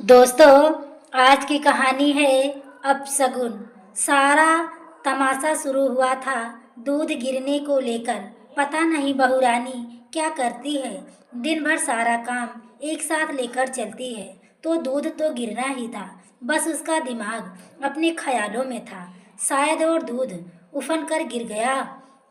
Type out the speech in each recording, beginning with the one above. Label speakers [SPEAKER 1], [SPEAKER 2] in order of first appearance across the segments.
[SPEAKER 1] दोस्तों, आज की कहानी है अपशगुन। सारा तमाशा शुरू हुआ था दूध गिरने को लेकर। पता नहीं बहू रानी क्या करती है, दिन भर सारा काम एक साथ लेकर चलती है तो दूध तो गिरना ही था। बस उसका दिमाग अपने ख्यालों में था शायद, और दूध उफन कर गिर गया।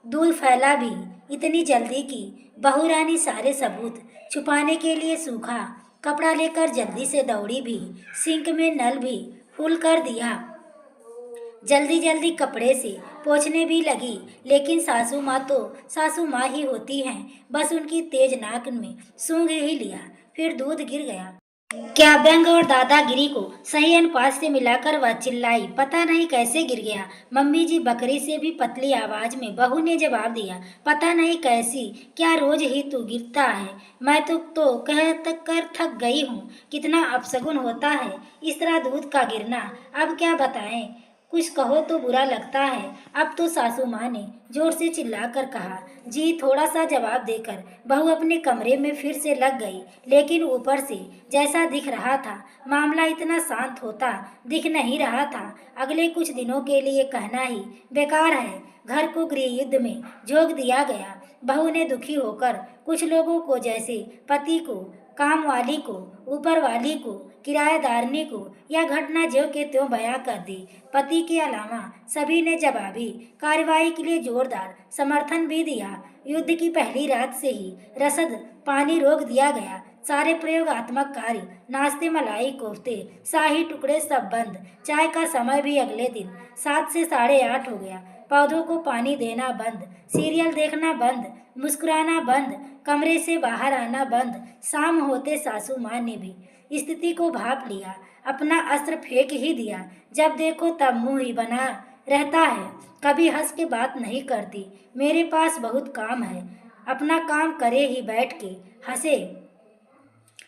[SPEAKER 1] दूध फैला भी इतनी जल्दी कि बहू रानी सारे सबूत छुपाने के लिए सूखा कपड़ा लेकर जल्दी से दौड़ी भी। सिंक में नल भी फुल कर दिया। जल्दी जल्दी कपड़े से पोंछने भी लगी, लेकिन सासू माँ तो सासू माँ ही होती हैं। बस उनकी तेज नाक में सूंघ ही लिया, फिर दूध गिर गया। क्या व्यंग और दादागिरी को सही अनुपात से मिलाकर वह चिल्लाई, पता नहीं कैसे गिर गया। मम्मी जी बकरी से भी पतली आवाज में बहू ने जवाब दिया, पता नहीं कैसी, क्या रोज ही तू गिरता है। मैं तो कह तक कर थक गई हूँ। कितना अपशगुन होता है इस तरह दूध का गिरना। अब क्या बताएं, कुछ कहो तो बुरा लगता है। अब तो सासू माँ ने जोर से चिल्लाकर कहा। जी थोड़ा सा जवाब देकर बहू अपने कमरे में फिर से लग गई, लेकिन ऊपर से जैसा दिख रहा था मामला इतना शांत होता दिख नहीं रहा था। अगले कुछ दिनों के लिए कहना ही बेकार है, घर को गृह युद्ध में झोंक दिया गया। बहू ने दुखी होकर कुछ लोगों को, जैसे पति को, काम वाली को, ऊपर वाली को, किराएदारनी को, यह घटना ज्यों के त्यों बयां कर दी। पति के अलावा सभी ने जवाबी कार्रवाई के लिए जोरदार समर्थन भी दिया। युद्ध की पहली रात से ही रसद पानी रोक दिया गया। सारे प्रयोगात्मक कार्य, नाश्ते, मलाई कोफ्ते, शाही टुकड़े सब बंद। चाय का समय भी अगले दिन 7 से 8:30 हो गया। पौधों को पानी देना बंद, सीरियल देखना बंद, मुस्कुराना बंद, कमरे से बाहर आना बंद। शाम होते सासू माँ ने भी स्थिति को भांप लिया, अपना अस्त्र फेंक ही दिया। जब देखो तब मुंह ही बना रहता है, कभी हंस के बात नहीं करती। मेरे पास बहुत काम है, अपना काम करे ही बैठ के हंसे।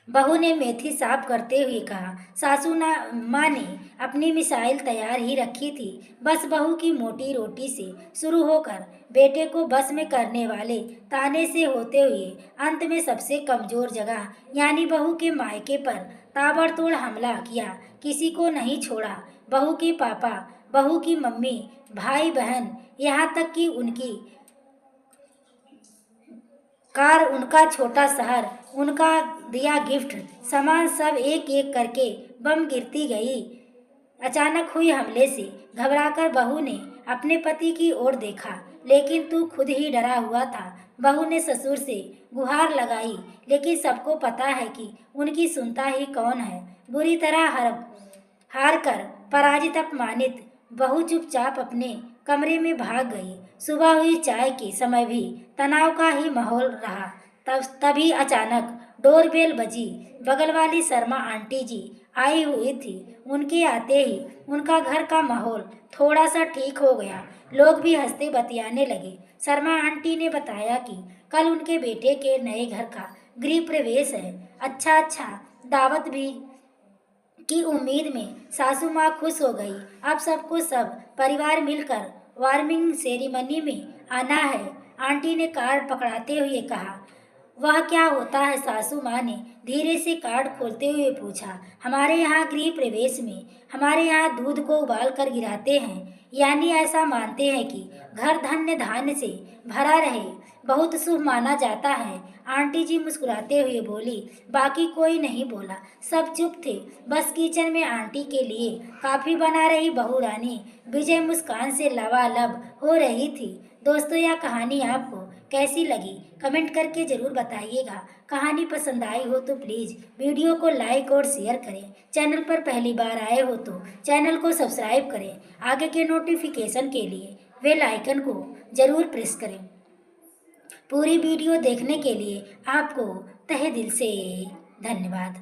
[SPEAKER 1] बहू ने मेथी साफ करते हुए कहा। सासू माँ ने अपनी मिसाइल तैयार ही रखी थी, बस बहू की मोटी रोटी से शुरू होकर बेटे को बस में करने वाले ताने से होते हुए अंत में सबसे कमजोर जगह यानी बहू के मायके पर ताबड़तोड़ हमला किया। किसी को नहीं छोड़ा, बहू के पापा, बहू की मम्मी, भाई बहन, यहाँ तक कि उनकी कार, उनका छोटा शहर, उनका दिया गिफ्ट सामान, सब एक एक करके बम गिरती गई। अचानक हुई हमले से घबराकर बहू ने अपने पति की ओर देखा, लेकिन तू खुद ही डरा हुआ था। बहू ने ससुर से गुहार लगाई, लेकिन सबको पता है कि उनकी सुनता ही कौन है। बुरी तरह हार कर पराजित अपमानित बहू चुपचाप अपने कमरे में भाग गई। सुबह हुई चाय के समय भी तनाव का ही माहौल रहा। तभी अचानक डोरबेल बजी। बगल वाली शर्मा आंटी जी आई हुई थी। उनके आते ही उनका घर का माहौल थोड़ा सा ठीक हो गया। लोग भी हंसते बतियाने लगे। शर्मा आंटी ने बताया कि कल उनके बेटे के नए घर का गृह प्रवेश है। अच्छा, दावत भी की उम्मीद में सासू माँ खुश हो गई। अब सबको सब परिवार मिलकर वार्मिंग सेरेमनी में आना है, आंटी ने कार्ड पकड़ाते हुए कहा। वह क्या होता है? सासू माँ ने धीरे से कार्ड खोलते हुए पूछा। हमारे यहाँ गृह प्रवेश में हमारे यहाँ दूध को उबाल कर गिराते हैं, यानी ऐसा मानते हैं कि घर धन्य धान्य से भरा रहे, बहुत शुभ माना जाता है। आंटी जी मुस्कुराते हुए बोली। बाकी कोई नहीं बोला, सब चुप थे। बस किचन में आंटी के लिए काफी बना रही बहू रानी विजय मुस्कान से लबालब हो रही थी। दोस्तों, यह कहानी आपको कैसी लगी कमेंट करके ज़रूर बताइएगा। कहानी पसंद आई हो तो प्लीज़ वीडियो को लाइक और शेयर करें। चैनल पर पहली बार आए हो तो चैनल को सब्सक्राइब करें। आगे के नोटिफिकेशन के लिए बेल आइकन को ज़रूर प्रेस करें। पूरी वीडियो देखने के लिए आपको तहे दिल से धन्यवाद।